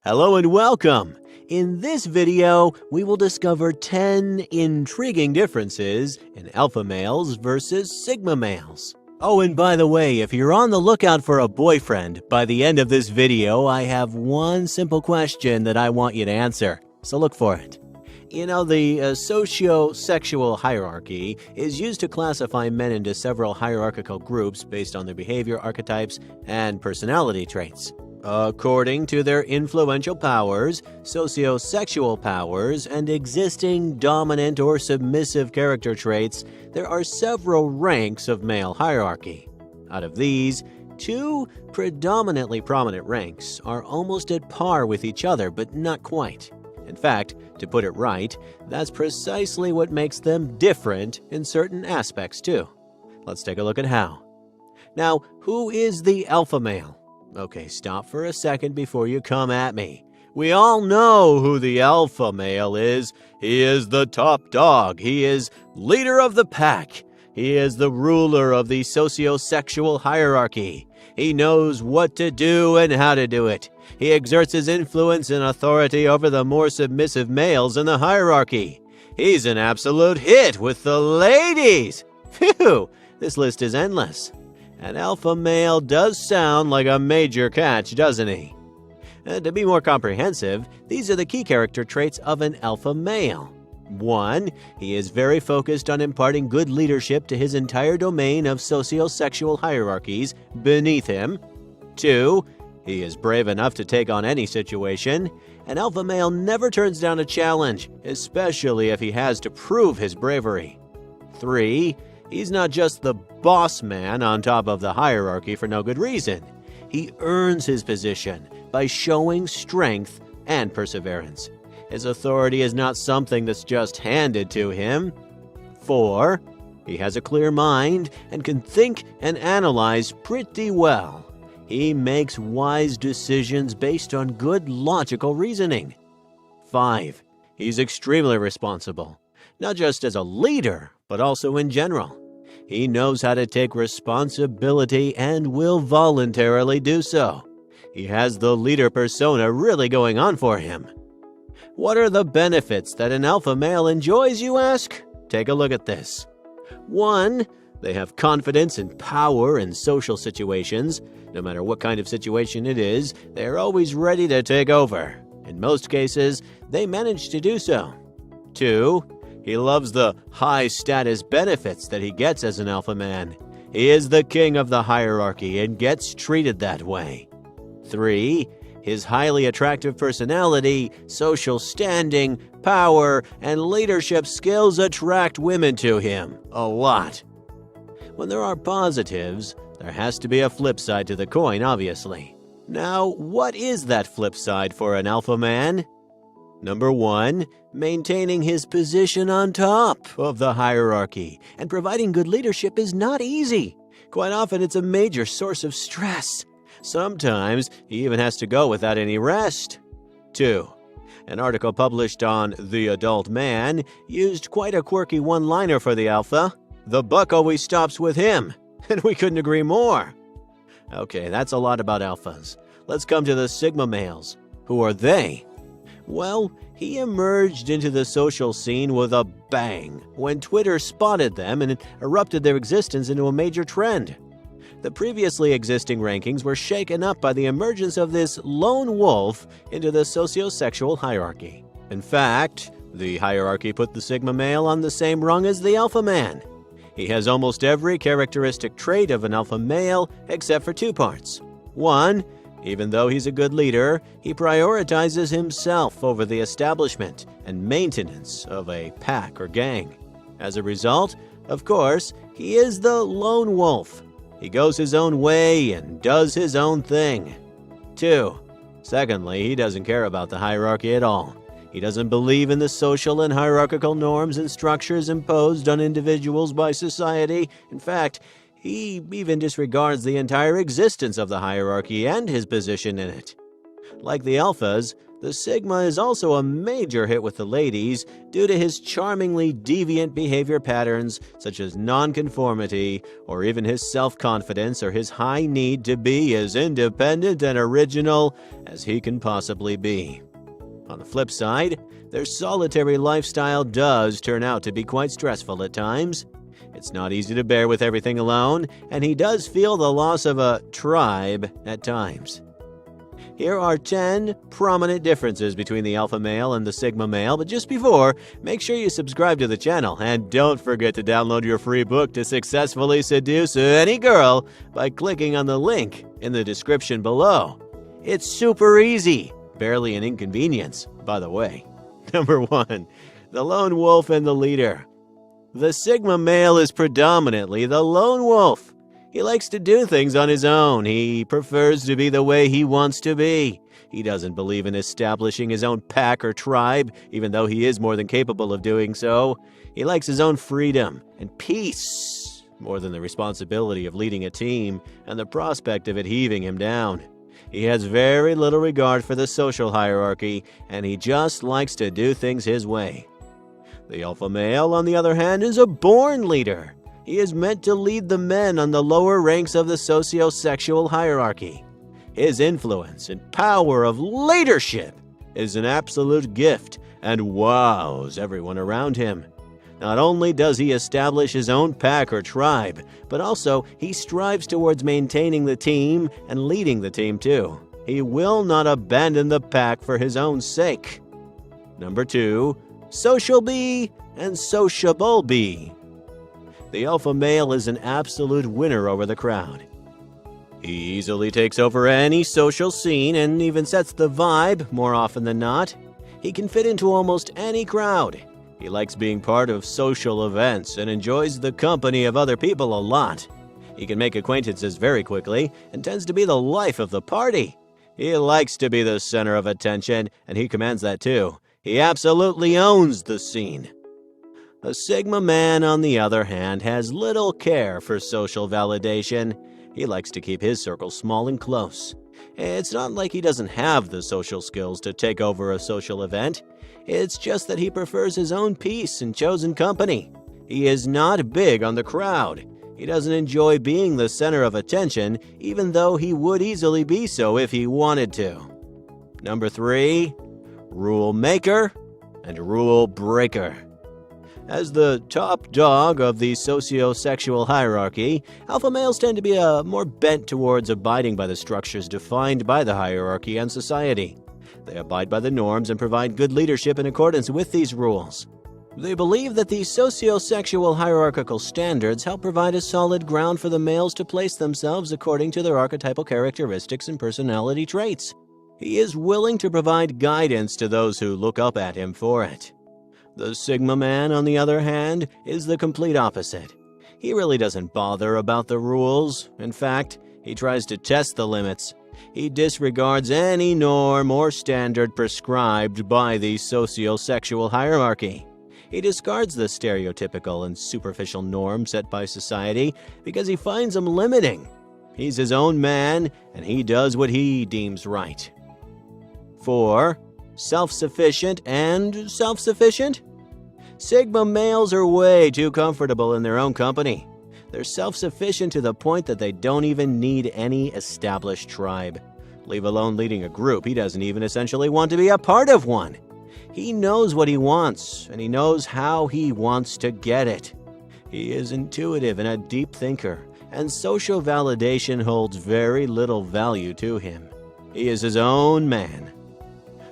Hello and welcome! In this video, we will discover 10 intriguing differences in alpha males versus sigma males. Oh, and by the way, if you're on the lookout for a boyfriend, by the end of this video, I have one simple question that I want you to answer, so look for it. You know, the socio-sexual hierarchy is used to classify men into several hierarchical groups based on their behavior archetypes and personality traits. According to their influential powers, socio-sexual powers, and existing dominant or submissive character traits, there are several ranks of male hierarchy. Out of these, two predominantly prominent ranks are almost at par with each other, but not quite. In fact, to put it right, that's precisely what makes them different in certain aspects too. Let's take a look at how. Now, who is the alpha male? Okay, stop for a second before you come at me. We all know who the alpha male is. He is the top dog. He is leader of the pack. He is the ruler of the socio-sexual hierarchy. He knows what to do and how to do it. He exerts his influence and authority over the more submissive males in the hierarchy. He's an absolute hit with the ladies. Phew, this list is endless. An alpha male does sound like a major catch, doesn't he? To be more comprehensive, these are the key character traits of an alpha male. 1. He is very focused on imparting good leadership to his entire domain of socio-sexual hierarchies beneath him. 2. He is brave enough to take on any situation. An alpha male never turns down a challenge, especially if he has to prove his bravery. 3. He's not just the boss man on top of the hierarchy for no good reason. He earns his position by showing strength and perseverance. His authority is not something that's just handed to him. 4. He has a clear mind and can think and analyze pretty well. He makes wise decisions based on good logical reasoning. 5. He's extremely responsible, not just as a leader, but also in general. He knows how to take responsibility and will voluntarily do so. He has the leader persona really going on for him. What are the benefits that an alpha male enjoys, you ask? Take a look at this. 1. They have confidence and power in social situations. No matter what kind of situation it is, they're always ready to take over. In most cases, they manage to do so. 2. He loves the high-status benefits that he gets as an alpha man. He is the king of the hierarchy and gets treated that way. 3. His highly attractive personality, social standing, power, and leadership skills attract women to him a lot. When there are positives, there has to be a flip side to the coin, obviously. Now, what is that flip side for an alpha man? Number 1, maintaining his position on top of the hierarchy and providing good leadership is not easy. Quite often, it's a major source of stress. Sometimes, he even has to go without any rest. 2. An article published on The Adult Man used quite a quirky one-liner for the alpha. The buck always stops with him, and we couldn't agree more. Okay, that's a lot about alphas. Let's come to the sigma males. Who are they? Well, he emerged into the social scene with a bang when Twitter spotted them and erupted their existence into a major trend. The previously existing rankings were shaken up by the emergence of this lone wolf into the socio-sexual hierarchy. In fact, the hierarchy put the sigma male on the same rung as the alpha man. He has almost every characteristic trait of an alpha male except for 2 parts. 1. Even though he's a good leader, he prioritizes himself over the establishment and maintenance of a pack or gang. As a result, of course, he is the lone wolf. He goes his own way and does his own thing. 2. Secondly, he doesn't care about the hierarchy at all. He doesn't believe in the social and hierarchical norms and structures imposed on individuals by society. In fact, he even disregards the entire existence of the hierarchy and his position in it. Like the alphas, The Sigma is also a major hit with the ladies due to his charmingly deviant behavior patterns such as nonconformity or even his self-confidence or his high need to be as independent and original as he can possibly be. On the flip side, their solitary lifestyle does turn out to be quite stressful at times. It's not easy to bear with everything alone, and he does feel the loss of a tribe at times. Here are 10 prominent differences between the alpha male and the sigma male, but just before, make sure you subscribe to the channel and don't forget to download your free book to successfully seduce any girl by clicking on the link in the description below. It's super easy, barely an inconvenience, by the way. Number 1, the lone wolf and the leader. The sigma male is predominantly the lone wolf. He likes to do things on his own. He prefers to be the way he wants to be. He doesn't believe in establishing his own pack or tribe, even though he is more than capable of doing so. He likes his own freedom and peace more than the responsibility of leading a team and the prospect of it heaving him down. He has very little regard for the social hierarchy, and he just likes to do things his way. The alpha male, on the other hand, is a born leader. He is meant to lead the men on the lower ranks of the socio-sexual hierarchy. His influence and power of leadership is an absolute gift and wows everyone around him. Not only does he establish his own pack or tribe, but also he strives towards maintaining the team and leading the team too. He will not abandon the pack for his own sake. Number 2, social bee and sociable bee. The alpha male is an absolute winner over the crowd. He easily takes over any social scene and even sets the vibe more often than not. He can fit into almost any crowd. He likes being part of social events and enjoys the company of other people a lot. He can make acquaintances very quickly and tends to be the life of the party. He likes to be the center of attention, and he commands that too. He absolutely owns the scene. The sigma man, on the other hand, has little care for social validation. He likes to keep his circle small and close. It's not like he doesn't have the social skills to take over a social event. It's just that he prefers his own peace and chosen company. He is not big on the crowd. He doesn't enjoy being the center of attention, even though he would easily be so if he wanted to. Number 3, rule maker and rule breaker. As the top dog of the socio-sexual hierarchy, alpha males tend to be more bent towards abiding by the structures defined by the hierarchy and society. They abide by the norms and provide good leadership in accordance with these rules. They believe that these socio-sexual hierarchical standards help provide a solid ground for the males to place themselves according to their archetypal characteristics and personality traits. He is willing to provide guidance to those who look up at him for it. The sigma man, on the other hand, is the complete opposite. He really doesn't bother about the rules. In fact, he tries to test the limits. He disregards any norm or standard prescribed by the socio-sexual hierarchy. He discards the stereotypical and superficial norms set by society because he finds them limiting. He's his own man, and he does what he deems right. 4. Self-sufficient and self-sufficient? Sigma males are way too comfortable in their own company. They're self-sufficient to the point that they don't even need any established tribe. Leave alone leading a group, he doesn't even essentially want to be a part of one. He knows what he wants, and he knows how he wants to get it. He is intuitive and a deep thinker, and social validation holds very little value to him. He is his own man.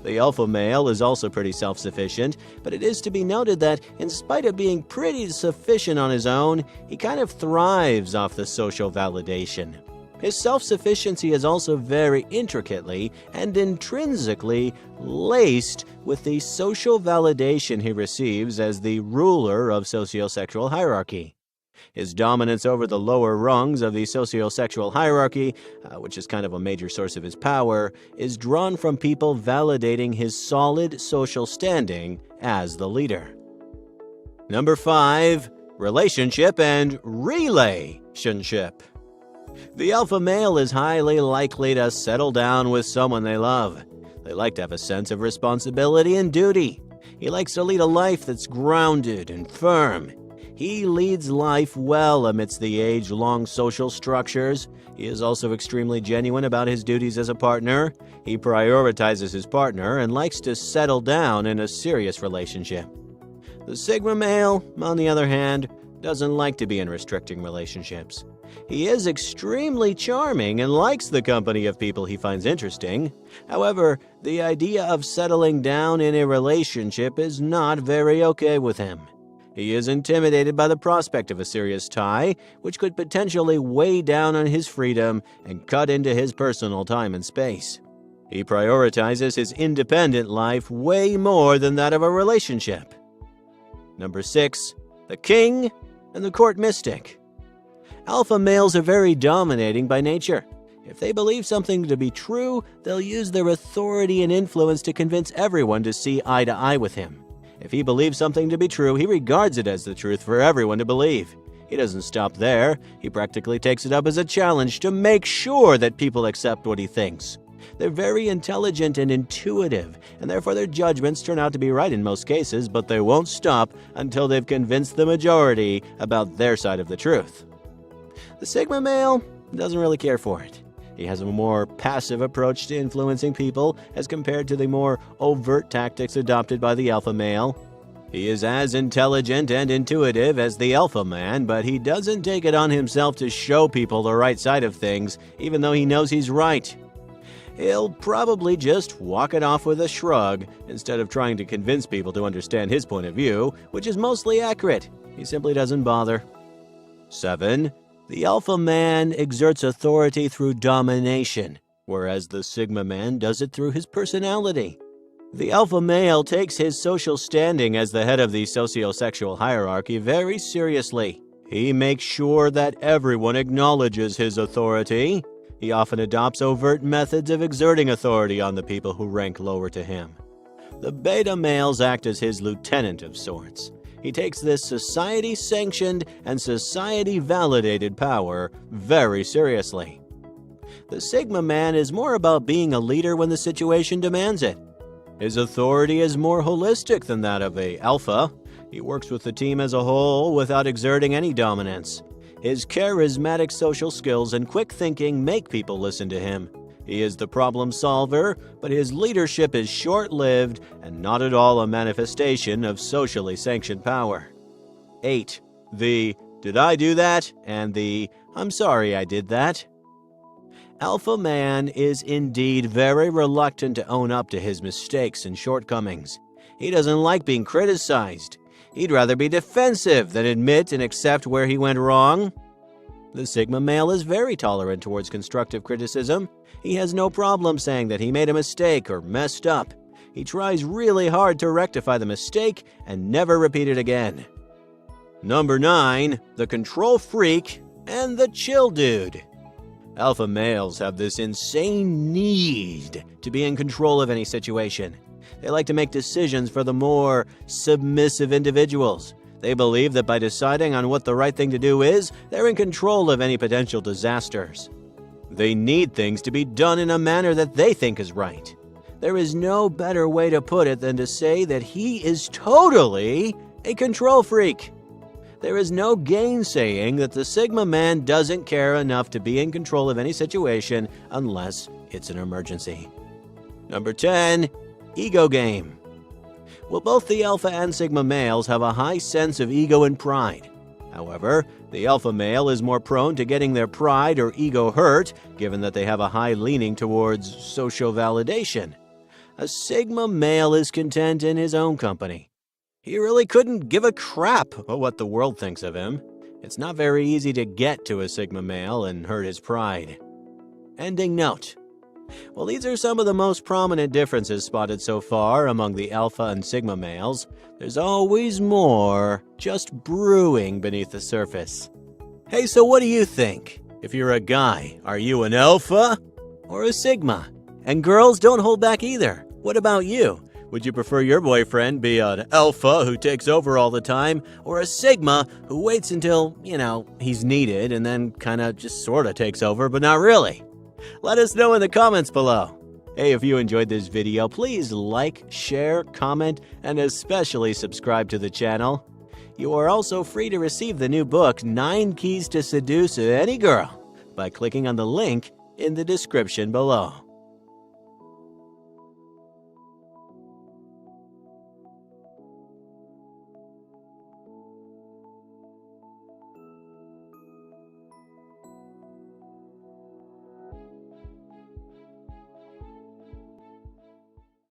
The alpha male is also pretty self-sufficient, but it is to be noted that in spite of being pretty sufficient on his own, he kind of thrives off the social validation. His self-sufficiency is also very intricately and intrinsically laced with the social validation he receives as the ruler of socio-sexual hierarchy. His dominance over the lower rungs of the socio-sexual hierarchy, which is kind of a major source of his power, is drawn from people validating his solid social standing as the leader. Number 5, relationship and relationship. The alpha male is highly likely to settle down with someone they love. They like to have a sense of responsibility and duty. He likes to lead a life that's grounded and firm. He leads life well amidst the age-long social structures. He is also extremely genuine about his duties as a partner. He prioritizes his partner and likes to settle down in a serious relationship. The Sigma male, on the other hand, doesn't like to be in restricting relationships. He is extremely charming and likes the company of people he finds interesting. However, the idea of settling down in a relationship is not very okay with him. He is intimidated by the prospect of a serious tie, which could potentially weigh down on his freedom and cut into his personal time and space. He prioritizes his independent life way more than that of a relationship. Number 6. The King and the Court Mystic. Alpha males are very dominating by nature. If they believe something to be true, they'll use their authority and influence to convince everyone to see eye to eye with him. If he believes something to be true, he regards it as the truth for everyone to believe. He doesn't stop there. He practically takes it up as a challenge to make sure that people accept what he thinks. They're very intelligent and intuitive, and therefore their judgments turn out to be right in most cases, but they won't stop until they've convinced the majority about their side of the truth. The Sigma male doesn't really care for it. He has a more passive approach to influencing people as compared to the more overt tactics adopted by the alpha male. He is as intelligent and intuitive as the alpha man, but he doesn't take it on himself to show people the right side of things, even though he knows he's right. He'll probably just walk it off with a shrug instead of trying to convince people to understand his point of view, which is mostly accurate. He simply doesn't bother. 7. The alpha man exerts authority through domination, whereas the Sigma man does it through his personality. The alpha male takes his social standing as the head of the socio-sexual hierarchy very seriously. He makes sure that everyone acknowledges his authority. He often adopts overt methods of exerting authority on the people who rank lower to him. The beta males act as his lieutenant of sorts. He takes this society-sanctioned and society-validated power very seriously. The Sigma man is more about being a leader when the situation demands it. His authority is more holistic than that of an alpha. He works with the team as a whole without exerting any dominance. His charismatic social skills and quick thinking make people listen to him. He is the problem solver, but his leadership is short-lived and not at all a manifestation of socially sanctioned power. 8. The "Did I do that?" and the "I'm sorry I did that." Alpha man is indeed very reluctant to own up to his mistakes and shortcomings. He doesn't like being criticized. He'd rather be defensive than admit and accept where he went wrong. The Sigma male is very tolerant towards constructive criticism. He has no problem saying that he made a mistake or messed up. He tries really hard to rectify the mistake and never repeat it again. Number 9. The control freak and the chill dude. Alpha males have this insane need to be in control of any situation. They like to make decisions for the more submissive individuals. They believe that by deciding on what the right thing to do is, they're in control of any potential disasters. They need things to be done in a manner that they think is right. There is no better way to put it than to say that he is totally a control freak. There is no gainsaying that the Sigma man doesn't care enough to be in control of any situation unless it's an emergency. Number 10. Ego game. Well, both the Alpha and Sigma males have a high sense of ego and pride. However, the Alpha male is more prone to getting their pride or ego hurt, given that they have a high leaning towards social validation. A Sigma male is content in his own company. He really couldn't give a crap about what the world thinks of him. It's not very easy to get to a Sigma male and hurt his pride. Ending note. Well, these are some of the most prominent differences spotted so far among the Alpha and Sigma males. There's always more just brewing beneath the surface. Hey, so what do you think? If you're a guy, are you an Alpha or a Sigma? And girls, don't hold back either. What about you? Would you prefer your boyfriend be an Alpha who takes over all the time, or a Sigma who waits until, he's needed and then kind of just sort of takes over, but not really? Let us know in the comments below. Hey, if you enjoyed this video, please like, share, comment, and especially subscribe to the channel. You are also free to receive the new book, 9 Keys to Seduce Any Girl, by clicking on the link in the description below.